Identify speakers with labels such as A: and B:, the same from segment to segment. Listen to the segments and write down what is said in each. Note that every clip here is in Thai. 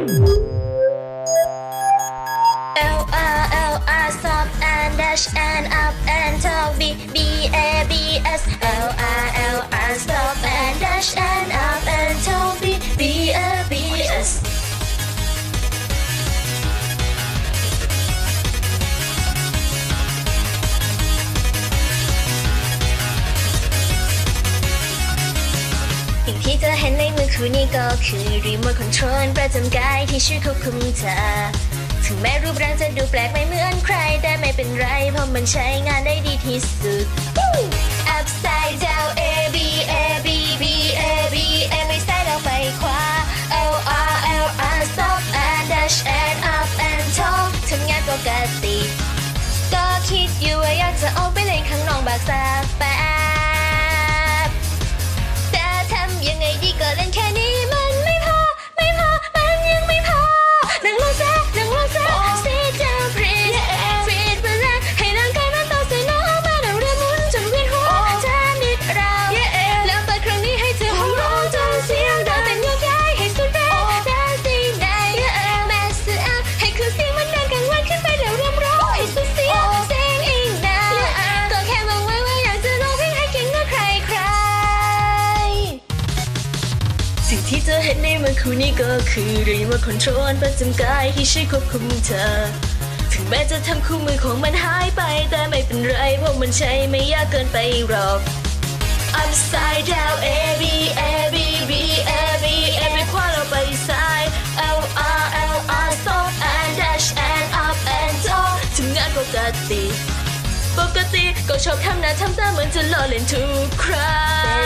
A: L R L R stop and dash and up and talk B B A B S L R L R stop and dash and up and talk B B A B S สิ่งที่เธอเห็นในมือคู่นี้ก็คือรีโมทคอนโทรลประจำกายที่ช่วยควบคุมเธอถึงแม้รูปร่างจะดูแปลกไม่เหมือนใครแต่ไม่เป็นไรเพราะมันใช้งานได้ดีที่สุด Upside down A B A B B A B A ไม่ซ้ายแล้วไปขวา L R L R stop and dash and up and talk ทำงานปกติก็คิดอยู่ว่าอยากจะออกไปเล่นข้างนอกบ้างสักแป๊บแต่ทำยังไงดีก็เล่นแค่นี้มันไม่พอมันยังไม่พอนั่งลงซะsit down please feet relax ให้ร่างกายมันต่อสนองมาเราเริ่มหมุนจนเวียนหัวจะนิดเราแล้วเปิดครั้งนี้ให้เธอหัวเราะจนเสียงดังเต้นยกย้ายให้สุดแรงได้สิได้แม่เสือให้คือเสียงมันดังกังวานขึ้นไปแล้วเริ่มร้องให้สุดเสียงอีกนานก็แค่มองไว้ว่าอยากจะร้องเพลงให้เก่งกว่าใครสิ่งที่เธอเห็นในมือคู่นี้ก็คือรีโมทคอนโทรลประจำกายที่ช่วยควบคุมเธอถึงแม้จะทำคู่มือของมันหายไปแต่ไม่เป็นไรเพราะมันใช้ไม่ยากเกินไปหรอก Upside down A B A B B A B A ไปขวาเราไปซ้าย L R L R stop and dash and up and talk ทำงานปกติก็ชอบทำหน้าทำตาเหมือนจะล้อเล่นทุกครั้ง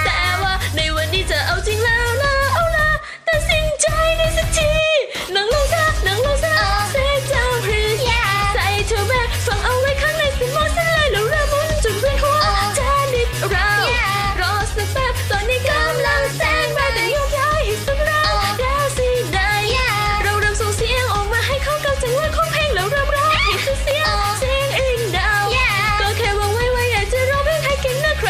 A: แต่ว่าในวันนี้จะเอาจริงแล้วนะเอาละตัดสินใจในสักทีนั่งลงซะsit down please ใส่เธอแม่ฟังเอาไว้ข้างในสมองฉันเลยแล้วเริ่มหมุนจนเวียนหัวจะนิดเรารอสักแป๊บตอนนี้กำลังแซงไปแต่ยกย้ายให้สุดเราได้สิได้เราเริ่มส่งเสียงออกมาให้เข้ากับจังหวะของเพลงแล้วเริ่มร้องให้สุดเสียงอีกดาวก็แค่วางไว้ว่าอยากจะร้องเพลงให้เก่งนะใคร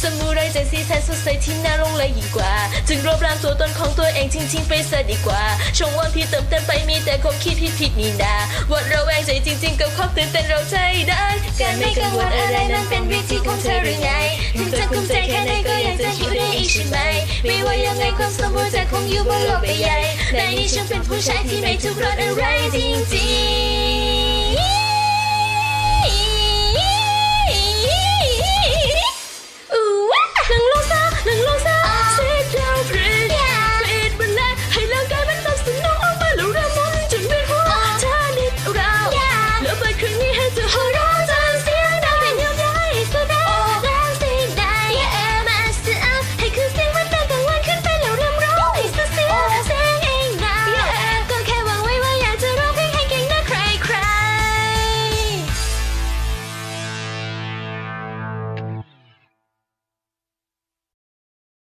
A: สมุไรใจสีแสนสดใสที่น่าลงเลยยิ่งกว่าจึงรวบรวมตัวตนของตัวเองทิ้งไปซะดีกว่าช่องว่างที่เติมเต็มไปมีแต่ความคิดผิดนี่นาวัดระแวงใจจริงๆกับความตื่นเต้นเราใจได้การไม่กังวลอะไรนั้นเป็นวิธีของเธอหรือไงถึงจะกุมใจแค่ไหนก็ยังจะหิวได้อีกใช่ไหมไม่ว่ายังไงความสมบูรณ์จะคงอยู่บนโลกใบใหญ่ในนี้ฉันเป็นผู้ชายที่ไม่ทุกข์ร้อนอะไรจริงๆ